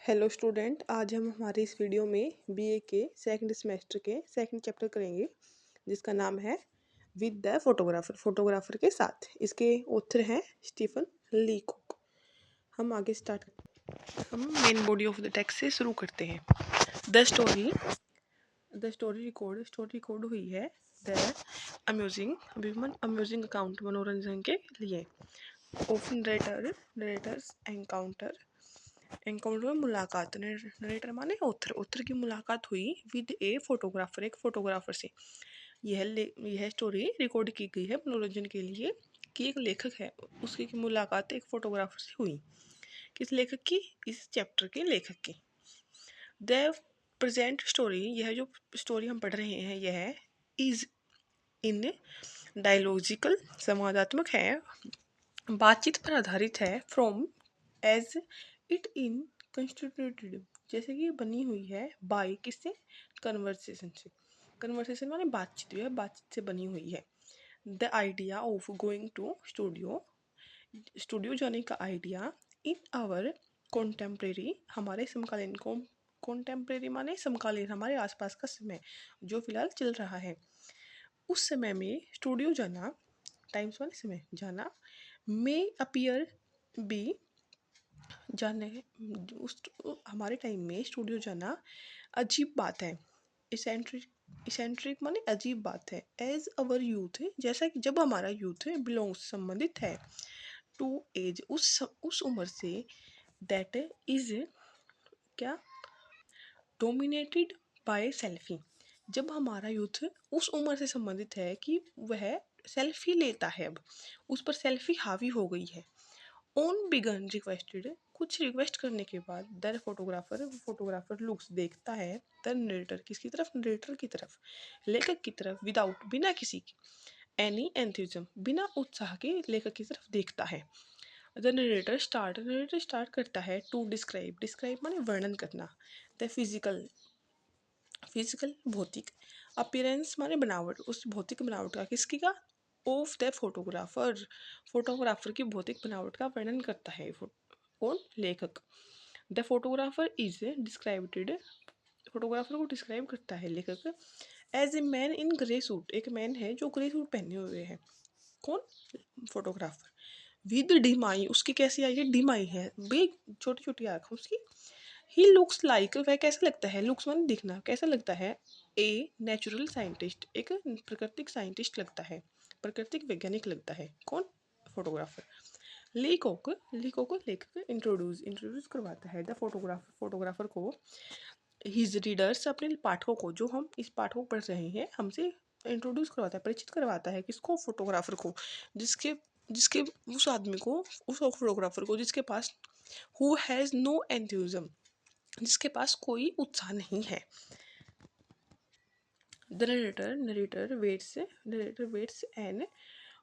Hello student, आज हम हमारे इस वीडियो में बीए के सेकंड सेमेस्टर के सेकंड चैप्टर करेंगे जिसका नाम है विद द फोटोग्राफर के साथ। इसके ऑथर हैं स्टीफन लीकॉक। हम आगे स्टार्ट हम main body of the text से शुरू करते हैं। द स्टोरी रिकॉर्ड हुई है द अम्यूजिंग अकाउंट, मनोरंजन के लिए। ऑफन नरेटर्स एनकाउंटर मुलाकात, नरेटर माने ऑथर की मुलाकात हुई विद ए फोटोग्राफर, एक फोटोग्राफर से। यह स्टोरी रिकॉर्ड की गई है मनोरंजन के लिए कि एक लेखक है, उसकी मुलाकात एक फोटोग्राफर से हुई। किस लेखक की? इस चैप्टर के लेखक की। द प्रेजेंट स्टोरी, यह जो स्टोरी हम पढ़ रहे हैं यह इज इन डायलॉजिकल, संवादात्मक है, बातचीत पर आधारित है। From as it in constituted, जैसे कि बनी हुई है। बाय, किससे? कन्वर्सेशन से। कन्वर्सेशन माने बातचीत, है बातचीत से बनी हुई है। The idea of going to studio जाने का आइडिया इन आवर कॉन्टेम्प्रेरी, हमारे समकालीन को। कॉन्टेम्प्रेरी माने समकालीन, हमारे आसपास का समय जो फिलहाल चल रहा है। उस समय में स्टूडियो जाना, टाइम्स माने समय, जाना। मे अपीयर बी, जाने उस हमारे टाइम में स्टूडियो जाना अजीब बात है। इसेंट्रिक माने अजीब बात है। एज अवर यूथ, जैसा कि जब हमारा यूथ बिलोंग्स, संबंधित है। टू एज, उस उम्र से। दैट इज क्या? डोमिनेटेड बाय सेल्फी, जब हमारा यूथ उस उम्र से संबंधित है कि वह सेल्फी लेता है, अब उस पर सेल्फी हावी हो गई है। ओन बिगन रिक्वेस्टेड, कुछ रिक्वेस्ट करने के बाद। द फोटोग्राफर लुक्स, देखता है। द नरेटर, किसकी तरफ? नरेटर की तरफ, लेखक की तरफ। विदाउट, बिना किसी की। एनी एंथुजम, बिना उत्साह के लेखक की तरफ देखता है। द नरेटर स्टार्ट करता है। टू डिस्क्राइब माने वर्णन करना। द फिजिकल भौतिक, अपीयरेंस माने बनावट, उस भौतिक बनावट का, किसकी का? ऑफ द फोटोग्राफर की भौतिक बनावट का वर्णन करता है कौन? लेखक। The photographer is described, photographer को डिस्क्राइब करता है लेखक। As a man in grey suit, एक मैन है जो ग्रे सूट पहने हुए है। कौन? फोटोग्राफर। विद डिम आई, उसकी कैसी आई है? डिम आई है, बिग, छोटी छोटी आंख उसकी। ही लुक्स लाइक, वह कैसा लगता है? लुक्स माने दिखना, कैसा लगता है? ए नेचुरल साइंटिस्ट, एक प्राकृतिक साइंटिस्ट लगता है, प्राकृतिक वैज्ञानिक लगता है। कौन? फोटोग्राफर। लीकॉक लेखक इंट्रोड्यूस करवाता है द फोटोग्राफर को हिज रीडर्स, अपने पाठकों को, जो हम इस पाठ को पढ़ रहे हैं, हमसे इंट्रोड्यूस करवाता है, परिचित करवाता है। किसको? फोटोग्राफर को। जिसके जिसके उस आदमी को, उस फोटोग्राफर को जिसके पास हु हैज़ नो एंथुजिज्म, जिसके पास कोई उत्साह नहीं है। The narrator waits an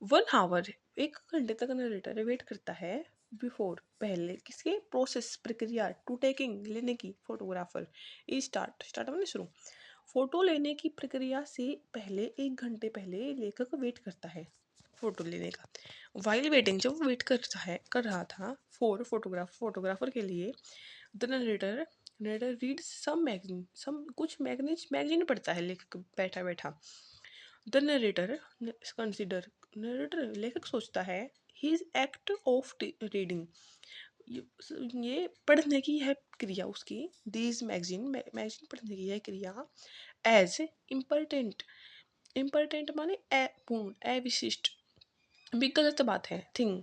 1 hour, 1 घंटे तक नरेटर वेट करता है। बिफोर, पहले, किसके? प्रोसेस, प्रक्रिया। टू टेकिंग, लेने की। फोटोग्राफर इज स्टार्ट माने शुरू। फोटो लेने की प्रक्रिया से पहले, 1 घंटे पहले लेखक वेट करता है फोटो लेने का। वाइल वेटिंग, जब वो वेट कर रहा था फॉर फोटोग्राफर के लिए। The narrator reads some magazine, कुछ मैगजीन पढ़ता है लेखक बैठा बैठा। द नरेटर कंसिडर, नरेटर लेखक सोचता है। हिज एक्ट ऑफ रीडिंग, ये पढ़ने की है क्रिया उसकी। दीज मैगजीन पढ़ने की है क्रिया। एज इम्पोर्टेंट माने पूर्ण, अविशिष्ट, भी गलत बात है। थिंग,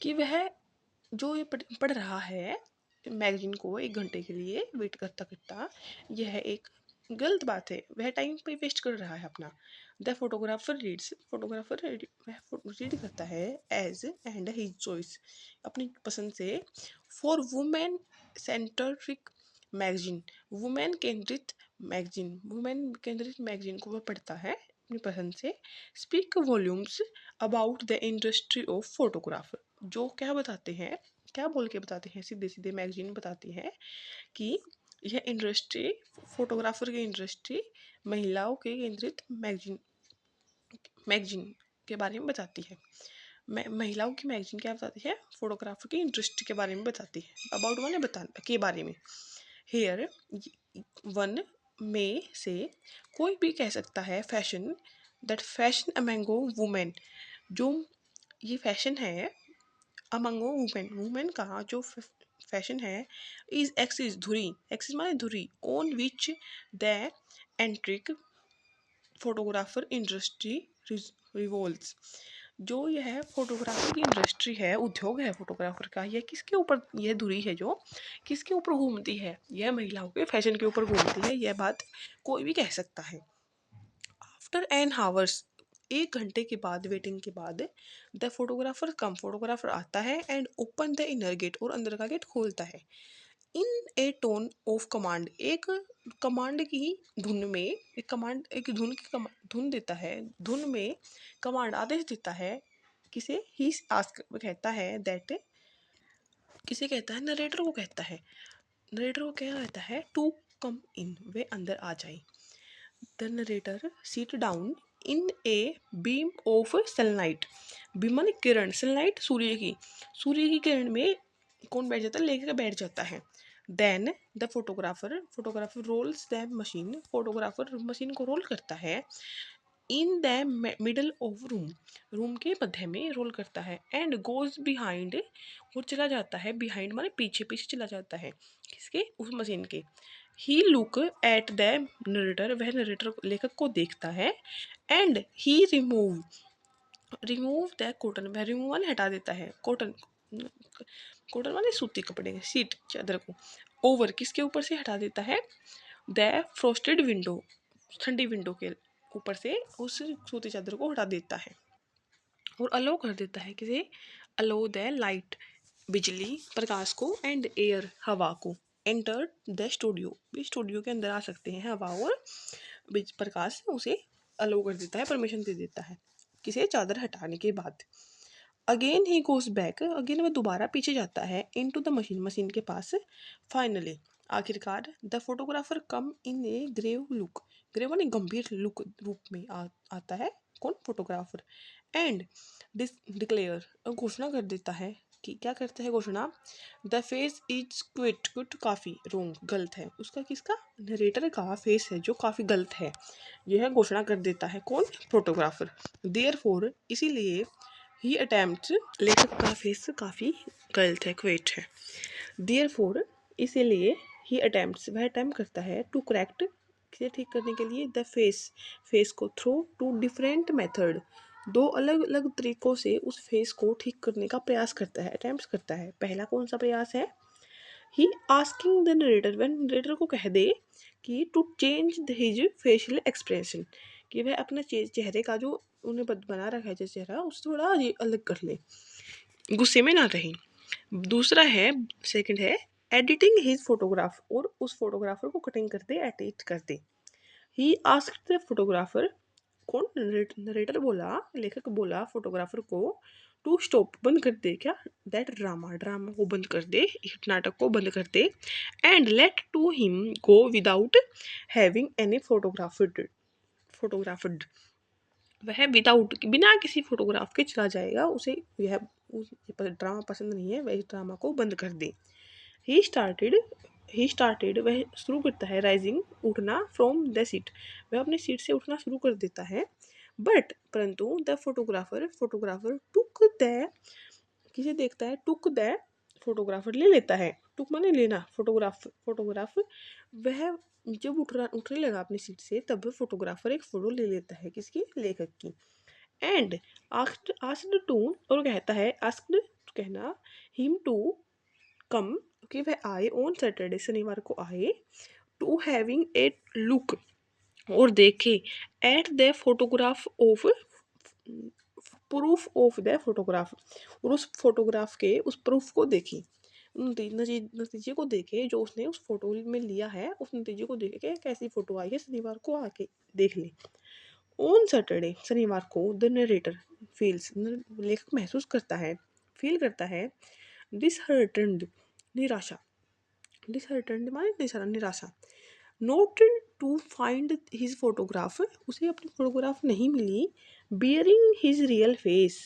कि वह जो ये पढ़ रहा है मैगजीन को 1 घंटे के लिए वेट करता करता, यह एक गलत बात है, वह टाइम पे वेस्ट कर रहा है अपना। द फोटोग्राफर रीड करता है एज एंड हिज चॉइस, अपनी पसंद से। For women centric magazine, women केंद्रित मैगजीन को वह पढ़ता है अपनी पसंद से। Speak volumes about the industry of photographer, जो क्या बताते हैं, क्या बोल के बताते हैं? सीधे सीधे मैगजीन बताती है कि यह इंडस्ट्री, फोटोग्राफर की इंडस्ट्री, महिलाओं के केंद्रित मैगजीन के बारे में बताती है। महिलाओं की मैगजीन क्या बताती है? फोटोग्राफर की इंडस्ट्री के बारे में बताती है। अबाउट माने बताने के बारे में। हेयर वन में से कोई भी कह सकता है फैशन, दैट फैशन अमंगो वुमेन, जो ये फैशन है अमंगो वुमेन, वुमेन का जो फैशन है, इज एक्सिस धुरी, एक्सिस माने धुरी, on which the एंट्रिक photographer industry revolves, जो यह फोटोग्राफी की इंडस्ट्री है, उद्योग है फोटोग्राफर का, यह किसके ऊपर, यह धुरी है जो किसके ऊपर घूमती है, यह महिलाओं के फैशन के ऊपर घूमती है, यह बात कोई भी कह सकता है। आफ्टर एन हावर्स, 1 घंटे के बाद, वेटिंग के बाद, द फोटोग्राफर कम, फोटोग्राफर आता है and open the inner gate, और अंदर का गेट खोलता है। In a tone of command, एक कमांड की धुन में, एक कमांड, एक धुन की धुन देता है, धुन में कमांड आदेश देता है, किसे, ही आस्क, वो कहता है दैट, किसे कहता है, नरेटर को कहता है, नरेटर को क्या कहता है, टू कम इन, वे अंदर आ जाए। The narrator seat down in a beam of sunlight, beam माने किरण, सनलाइट सूर्य की, सूर्य की किरण में कौन बैठ जाता है, लेकर बैठ जाता है। Then the photographer, photographer rolls the machine, photographer machine को रोल करता है, in the middle of room, room के मध्य में रोल करता है, एंड गोज बिहाइंड, वो चला जाता है, बिहाइंड माने पीछे, पीछे चला जाता है, किसके, उस मशीन के। ही लुक एट द नरेटर, वह नरेटर लेखक को देखता है, and he remove, remove the cotton, वह रिमूव माने हटा देता है, कॉटन, कॉटन माने सूती कपड़े, सीट चादर को, ओवर किसके ऊपर से हटा देता है, द फ्रोस्टेड विंडो, ठंडी विंडो के ऊपर से उस सूती चादर को हटा देता है, और अलो कर देता है, किसे, अलो द लाइट, बिजली प्रकाश को, एंड एयर हवा को, एंटर द स्टूडियो, भी स्टूडियो के अंदर आ सकते हैं हवा और प्रकाश, उसे अलो कर देता है, परमिशन दे देता है, किसे, चादर हटाने के बाद। Again he goes back, again वह दोबारा पीछे जाता है, into the machine, machine के पास। फाइनली आखिरकार, the photographer come in a grave look, grave माने गंभीर लुक, रूप में आता है, कौन, फोटोग्राफर, एंड डिक्लेयर, घोषणा कर देता है, कि क्या करता है घोषणा, the face is quit, quit काफ़ी, रोंग गलत है, उसका किसका, नरेटर का फेस है जो काफ़ी गलत है, यह घोषणा कर देता है, कौन, फोटोग्राफर। देयर फोर, इसीलिए, ही अटैम्प्ट, लेखक का फेस काफ़ी गलत है, क्वेट है, देयर फोर, इसीलिए, ही अटैम्प्ट, वह अटैम्प्ट करता है, टू करेक्ट, किसे ठीक करने के लिए, द फेस, फेस को, थ्रू टू डिफरेंट मेथड, दो अलग अलग तरीकों से उस फेस को ठीक करने का प्रयास करता है, अटैम्प्ट करता है। पहला कौन सा प्रयास है, ही आस्किंग द नरेटर, वह नरेटर को कह दे कि to change his facial expression, कि वह अपने चेहरे का जो उन्हें बना रखा है जो चेहरा, उससे थोड़ा अलग कर ले, गुस्से में ना रहे। दूसरा है, सेकंड है, एडिटिंग हिज फोटोग्राफ, और उस फोटोग्राफर को कटिंग कर दे, एडिट कर दे। ही आस्क्ड द फोटोग्राफर, कौन, नरेटर बोला, लेखक बोला फोटोग्राफर को, टू स्टॉप, बंद कर दे, क्या, दैट ड्रामा, ड्रामा को बंद कर दे, नाटक को बंद कर दे, and let to him go without having any photographed, photographed, वह विदाउट, बिना किसी फोटोग्राफ के चला जाएगा, उसे यह ड्रामा पसंद नहीं है, वह इस ड्रामा को बंद कर दे। ही स्टार्टेड, वह शुरू करता है, राइजिंग, उठना, फ्रॉम द सीट, वह अपनी सीट से उठना शुरू कर देता है, बट परंतु the photographer, photographer took the, किसे देखता है, टुक द, फोटोग्राफर ले लेता है, टुक माने लेना, फोटोग्राफ वह जब उठने लगा अपनी सीट से, तब फोटोग्राफर एक फ़ोटो ले लेता है, किसकी, लेखक की, एंड आस्क्ड टू, और कहता है, आस्क्ड कहना, हिम टू कम, कि वह आए, ऑन सैटरडे, शनिवार को आए, टू हैविंग ए लुक, और देखे, at the photograph of, proof of the photograph, और उस फोटोग्राफ के उस प्रूफ को देखे, नतीजे को देखे जो उसने उस फोटो में लिया है, उस नतीजे को देखे कि कैसी फोटो आई है, शनिवार को आके देख ले। ऑन सैटरडे, शनिवार को, द नरेटर फील्स, लेखक महसूस करता है, फील करता है, डिसहर्टेंड, निराशा, डिसहर्टेंड माने निराशा, not to find his photograph, उसे अपनी फोटोग्राफ नहीं मिली, बियरिंग हिज रियल फेस,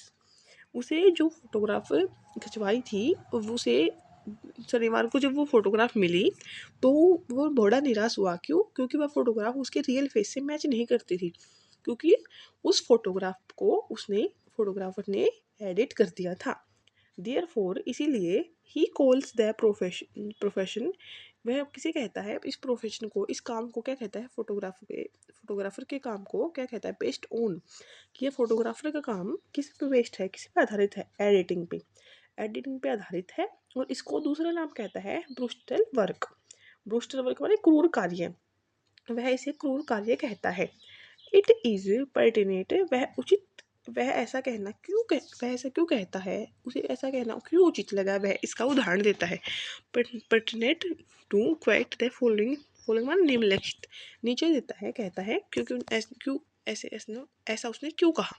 उसे जो फोटोग्राफ खिंचवाई थी उसे शनिवार को जब वो फोटोग्राफ मिली तो वो बड़ा निराश हुआ। क्यों? क्योंकि वह फोटोग्राफ उसके रियल फेस से मैच नहीं करती थी, क्योंकि उस फोटोग्राफ को उसने फोटोग्राफर ने एडिट कर दिया था। देयरफॉर इसीलिए ही कॉल्स द प्रोफेशन, वह किसे कहता है इस प्रोफेशन को, इस काम को क्या कहता है, फोटोग्राफर के काम को क्या कहता है, बेस्ड ऑन, कि ये फोटोग्राफर का काम किस पे बेस्ड है, किस पे आधारित है, एडिटिंग पे आधारित है। और इसको दूसरा नाम कहता है ब्रूस्टल वर्क। ब्रूस्टल वर्क माने क्रूर कार्य, वह इसे क्रूर कार्य कहता है। इट इज पर्टिनेट, वह उचित, वह ऐसा कहना वह ऐसा क्यों कहता है, उसे ऐसा कहना क्यों उचित लगा, वह इसका उदाहरण देता है। Pertinent to quite the following, following मान निम्नलिखित, नीचे देता है, कहता है क्योंकि क्यों ऐसा उसने क्यों कहा।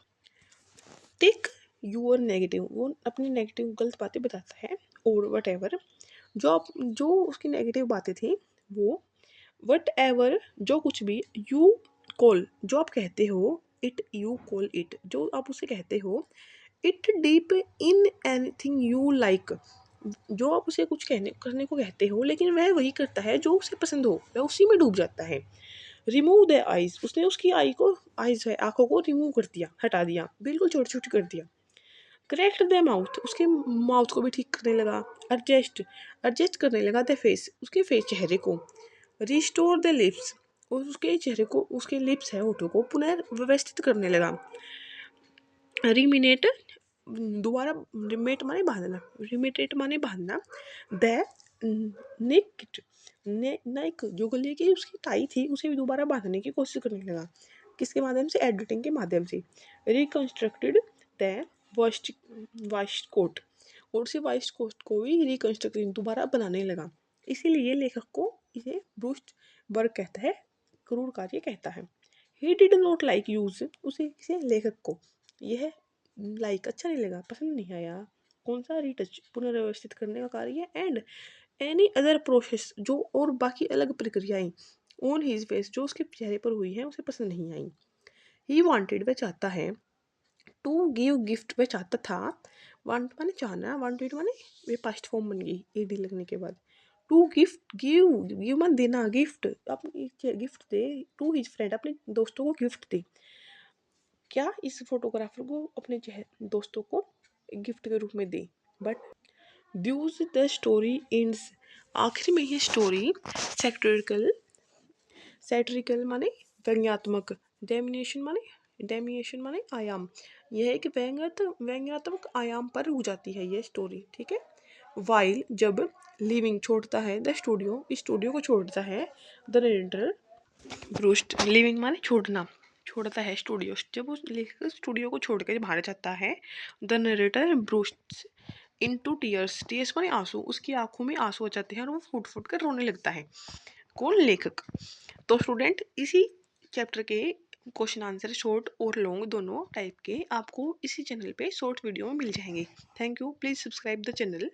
टेक यूर नेगेटिव, वो अपनी नेगेटिव गलत बातें बताता है। और वट एवर, जो उसकी नेगेटिव बातें थी वो, वट एवर जो कुछ भी, यू कॉल जो आप कहते हो, इट यू कॉल इट जो आप उसे कहते हो, it deep in anything you like, जो आप उसे कुछ कहने करने को कहते हो लेकिन वह वही करता है जो उसे पसंद हो, वह उसी में डूब जाता है। रिमूव द आइज, उसने उसकी आइज है आंखों को रिमूव कर दिया, हटा दिया, बिल्कुल छोटी छोटी कर दिया। करेक्ट द माउथ, उसके माउथ को भी ठीक करने लगा। एडजस्ट, एडजस्ट करने लगा द फेस, उसके फेस चेहरे को। रिस्टोर द लिप्स, और उसके चेहरे को, उसके लिप्स है होठों को पुनर्व्यवस्थित करने लगा। रिमिनेट, दोबारा, रिमेट माने बांधना, रिमिटेट माने बांधना। द नेक, नेक जो गले की उसकी टाई थी उसे भी दोबारा बांधने की कोशिश करने लगा। किसके माध्यम से? एडिटिंग के माध्यम से। Reconstructed the vast vast coat, और उसे वास्ट कोट को भी रिकंस्ट्रक्ट दोबारा बनाने लगा। इसीलिए लेखक को इसे ब्रूस्ट वर्क कहता है, क्रूर कार्य कहता है। He did not like use, उसे किसे? लेखक को यह लाइक अच्छा नहीं लगा, पसंद नहीं आया। कौन सा? रीटच, पुनर्व्यवस्थित करने का कार्य। एंड एनी अदर प्रोसेस, जो और बाकी अलग प्रक्रियाएं, ऑन हिज फेस, जो उसके चेहरे पर हुई हैं उसे पसंद नहीं आई। ही वांटेड, वह चाहता है। टू गिव गिफ्ट, वह चाहता था। वांट माने चाहना, वांटेड माने वे पास्ट फॉर्म बन गई ईडी लगने के बाद। टू गिफ्ट, गिव, गिव मान देना, गिफ्ट, अपनी गिफ्ट दे। टू हिज फ्रेंड, अपने दोस्तों को गिफ्ट दे। क्या इस फोटोग्राफर को अपने दोस्तों को गिफ्ट के रूप में दे। But does the story ends, आखिर में ये स्टोरी सैटिरिकल, सैटिरिकल माने व्यंग्यात्मक, डेमिनेशन माने आयाम, यह एक व्यंग्यात्मक आयाम पर रुक जाती है ये स्टोरी, ठीक है। वाइल, जब लिविंग छोड़ता है द स्टूडियो, इस स्टूडियो को छोड़ता है द नरेटर ब्रूस्ट, लिविंग माने छोड़ना, छोड़ता है स्टूडियो, जब उस लेखक स्टूडियो को छोड़ कर बाहर जाता है, the narrator burst into tears, tears माने आंसू, उसकी आंखों में आंसू आ जाते हैं और वो फूट फूट कर रोने लगता है। कौन? लेखक। तो स्टूडेंट, इसी चैप्टर के क्वेश्चन आंसर शॉर्ट और लॉन्ग दोनों टाइप के आपको इसी चैनल पे शॉर्ट वीडियो में मिल जाएंगे। Thank you, please subscribe the channel.